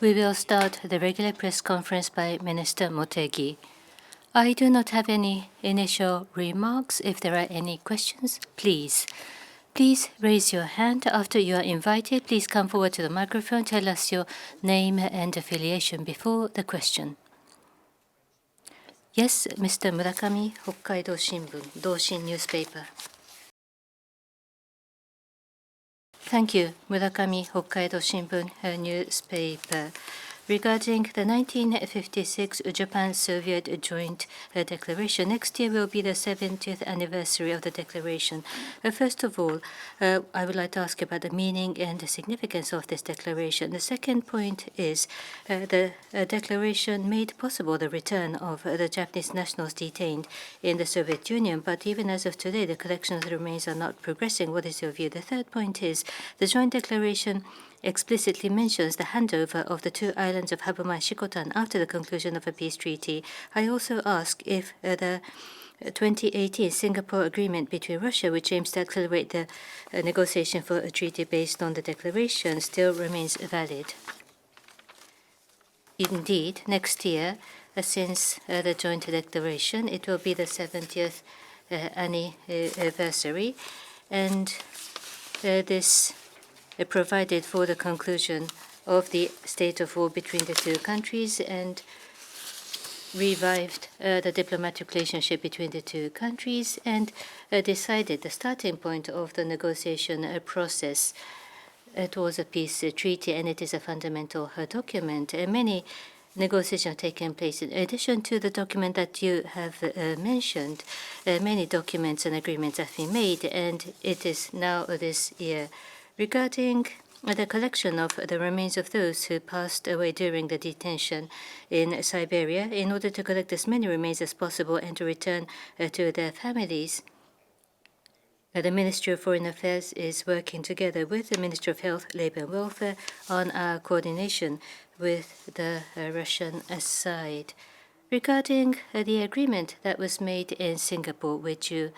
We will start the regular press conference by Minister Motegi. I do not have any initial remarks. If there are any questions, please raise your hand. After you are invited, please come forward to the microphone. Tell us your name and affiliation before the question. Yes, Mr. Murakami, Hokkaido Shimbun, Doshin newspaper. Thank you, Murakami, Hokkaido Shimbun newspaper. Regarding the 1956 Japan-Soviet Joint Declaration, next year will be the 70th anniversary of the declaration. First of all, I would like to ask about the meaning and the significance of this declaration. The second point is the declaration made possible the return of the Japanese nationals detained in the Soviet Union, but even as of today, the collection of the remains are not progressing. What is your view? The third point is the joint declaration explicitly mentions the handover of the two islands of Habuma and Shikotan after the conclusion of a peace treaty. I also ask if the 2018 Singapore Agreement between Russia, which aims to accelerate the negotiation for a treaty based on the declaration, still remains valid. Indeed, next year, since the joint declaration, it will be the 70th anniversary, and this provided for the conclusion of the state of war between the two countries and revived the diplomatic relationship between the two countries and decided the starting point of the negotiation process towards a peace treaty, and it is a fundamental document. Many negotiations have taken place. In addition to the document that you have mentioned, many documents and agreements have been made, and it is now this year. Regarding the collection of the remains of those who passed away during the detention in Siberia, in order to collect as many remains as possible and to return to their families, the Ministry of Foreign Affairs is working together with the Ministry of Health, Labour and Welfare on our coordination with the Russian side. Regarding the agreement that was made in Singapore, which you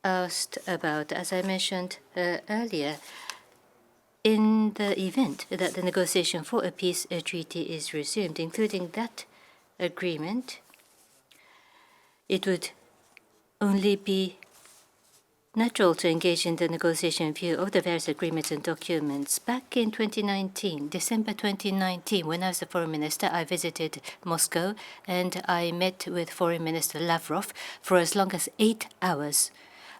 asked about, as I mentioned earlier, in the event that the negotiation for a peace treaty is resumed, including that agreement, it would only be natural to engage in the negotiation view of the various agreements and documents. Back in 2019, December 2019, when I was the foreign minister, I visited Moscow and I met with Foreign Minister Lavrov for as long as 8 hours.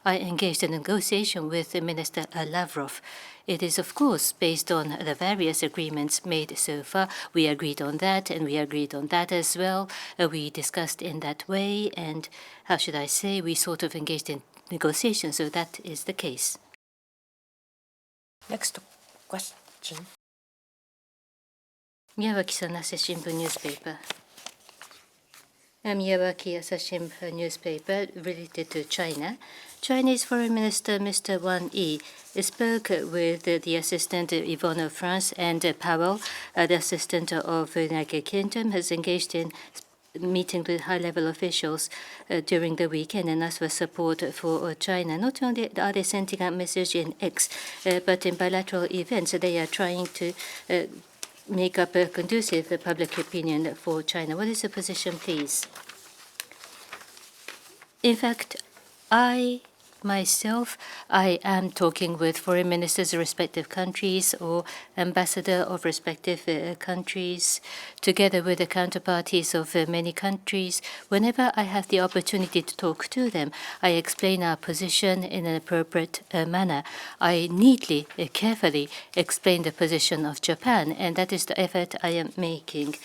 I engaged in negotiation with Minister Lavrov. It is, of course, based on the various agreements made so far. We agreed on that, and we agreed on that as well. We discussed in that way, and how should I say, we sort of engaged in negotiations, so that is the case. Next question. Miyawaki-san, Asahi Shimbun newspaper. Miyawaki, Asahi Shimbun newspaper related to China. Chinese Foreign Minister Mr. Wang Yi spoke with the Assistant Yvonne of France, and Powell, the Assistant of the United Kingdom, has engaged in meeting with high-level officials during the weekend and asked for support for China. Not only are they sending out message in X, but in bilateral events, they are trying to make up a conducive public opinion for China. What is the position, please? In fact, I am talking with foreign ministers of respective countries or ambassador of respective countries, together with the counterparties of many countries. Whenever I have the opportunity to talk to them, I explain our position in an appropriate manner. I neatly, carefully explain the position of Japan, and that is the effort I am making.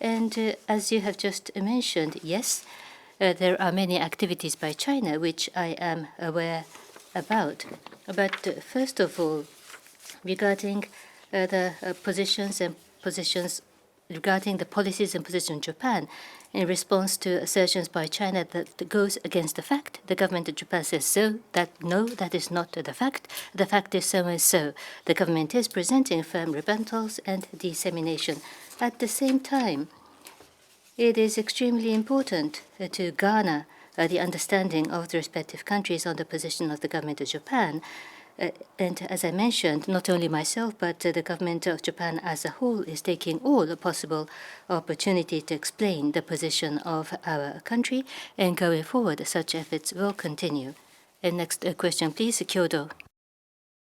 And as you have just mentioned, yes, there are many activities by China which I am aware about. But first of all, regarding the positions regarding the policies and positions of Japan in response to assertions by China that goes against the fact, the government of Japan says no, that is not the fact. The fact is so and so. The government is presenting firm rebuttals and dissemination. At the same time, it is extremely important to garner the understanding of the respective countries on the position of the government of Japan. And as I mentioned, not only myself, but the government of Japan as a whole is taking all the possible opportunity to explain the position of our country, and going forward, such efforts will continue. And next question, please, Kyodo.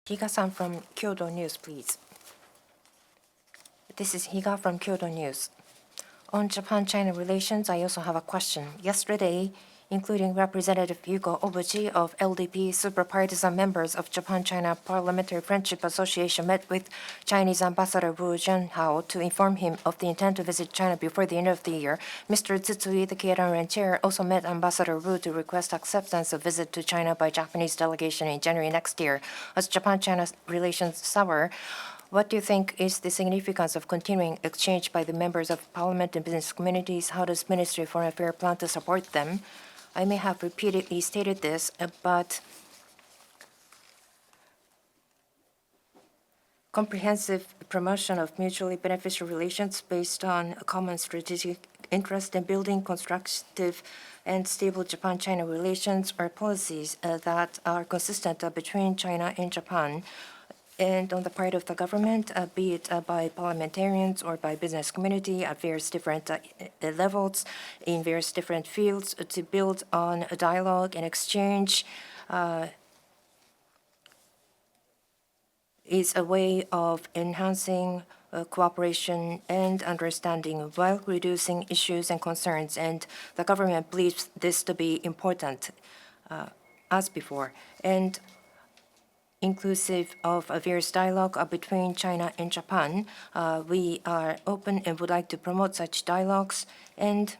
Higa-san from Kyodo News, please. This is Higa from Kyodo News. On Japan-China relations, I also have a question. Yesterday, including Representative Yuko Obuchi of LDP, super-partisan members of Japan-China Parliamentary Friendship Association met with Chinese Ambassador Wu Zhenhao to inform him of the intent to visit China before the end of the year. Mr. Tsutsui, the Keiran chair, also met Ambassador Wu to request acceptance of visit to China by Japanese delegation in January next year. As Japan-China relations sour, what do you think is the significance of continuing exchange by the members of parliament and business communities? How does Ministry of Foreign Affairs plan to support them? I may have repeatedly stated this, but comprehensive promotion of mutually beneficial relations based on a common strategic interest in building constructive and stable Japan-China relations are policies that are consistent between China and Japan. And on the part of the government, be it by parliamentarians or by business community at various different levels, in various different fields, to build on a dialogue and exchange is a way of enhancing cooperation and understanding while reducing issues and concerns. And the government believes this to be important as before. And inclusive of a various dialogue between China and Japan. We are open and would like to promote such dialogues, and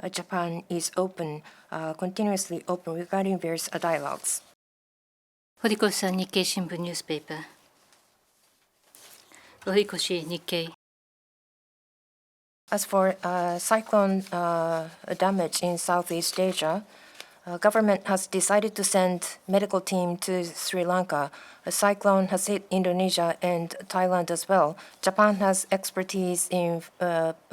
Japan is open, continuously open regarding various dialogues. Horikoshi-san, Nikkei Shimbun newspaper. Horikoshi, Nikkei. As for cyclone damage in Southeast Asia, government has decided to send medical team to Sri Lanka. A cyclone has hit Indonesia and Thailand as well. Japan has expertise in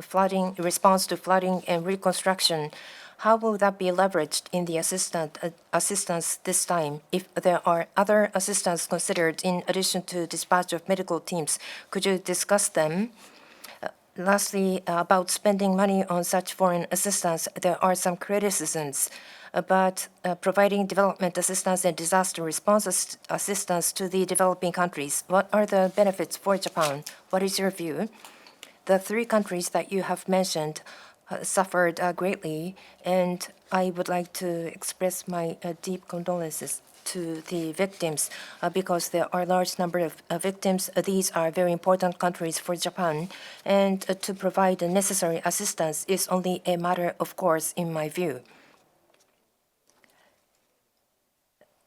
flooding, response to flooding and reconstruction. How will that be leveraged in the assistance this time? If there are other assistance considered in addition to dispatch of medical teams, could you discuss them? Lastly, about spending money on such foreign assistance, there are some criticisms about providing development assistance and disaster response assistance to the developing countries. What are the benefits for Japan? What is your view? The three countries that you have mentioned suffered greatly, and I would like to express my deep condolences to the victims because there are a large number of victims. These are very important countries for Japan, and to provide the necessary assistance is only a matter of course in my view.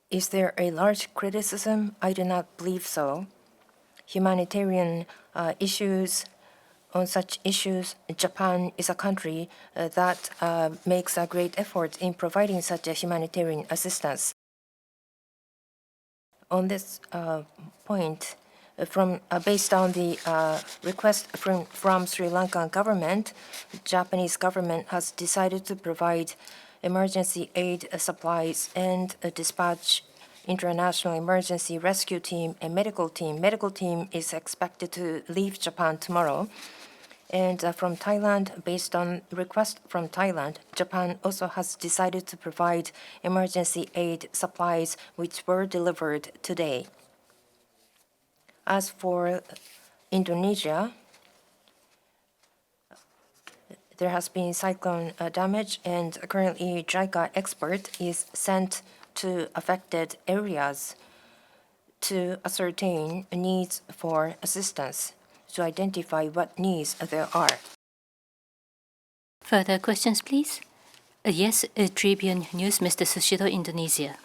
Is there a large criticism? I do not believe so. Humanitarian issues, on such issues, Japan is a country that makes a great effort in providing such a humanitarian assistance. On this point, based on the request from Sri Lankan government, Japanese government has decided to provide emergency aid supplies and dispatch international emergency rescue team and medical team. Medical team is expected to leave Japan tomorrow. And from Thailand, based on request from Thailand, Japan also has decided to provide emergency aid supplies which were delivered today. As for Indonesia, there has been cyclone damage, and currently JICA expert is sent to affected areas to ascertain needs for assistance, to identify what needs there are. Further questions, please? Yes, Tribune News, Mr. Sushiro, Indonesia.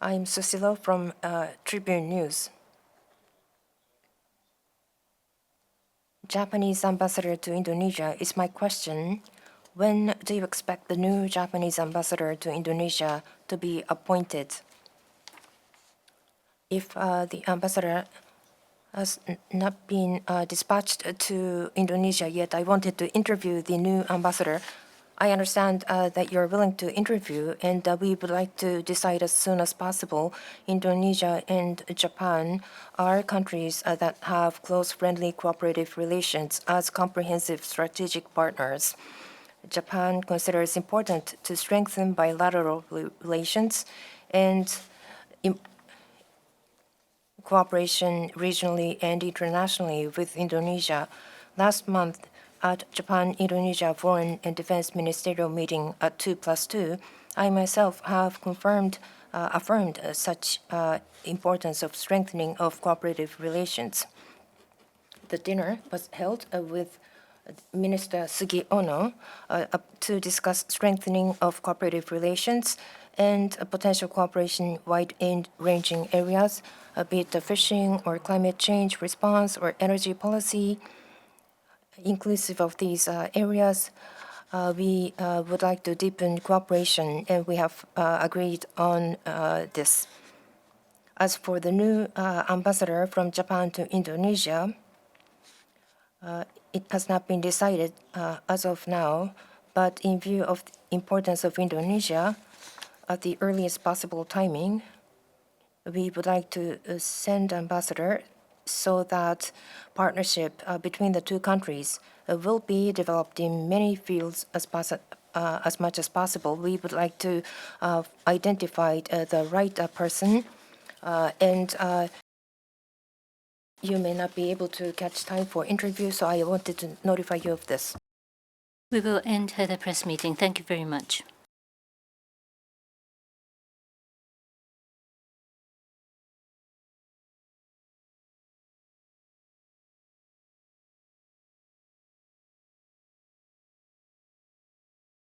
I'm Susilo from Tribune News. Japanese ambassador to Indonesia is my question. When do you expect the new Japanese ambassador to Indonesia to be appointed? If the ambassador has not been dispatched to Indonesia yet, I wanted to interview the new ambassador. I understand that you're willing to interview, and we would like to decide as soon as possible. Indonesia and Japan are countries that have close, friendly, cooperative relations as comprehensive strategic partners. Japan considers important to strengthen bilateral relations and cooperation regionally and internationally with Indonesia. Last month, at Japan-Indonesia Foreign and Defense Ministerial meeting at 2+2, I myself have affirmed such importance of strengthening of cooperative relations. The dinner was held with Minister Sugiono to discuss strengthening of cooperative relations and potential cooperation wide-ranging areas, be it fishing or climate change response or energy policy. Inclusive of these areas, we would like to deepen cooperation, and we have agreed on this. As for the new ambassador from Japan to Indonesia, it has not been decided as of now, but in view of the importance of Indonesia, at the earliest possible timing, we would like to send ambassador so that partnership between the two countries will be developed in many fields as much as possible. We would like to identify the right person, and you may not be able to catch time for interview, so I wanted to notify you of this. We will end the press meeting. Thank you very much.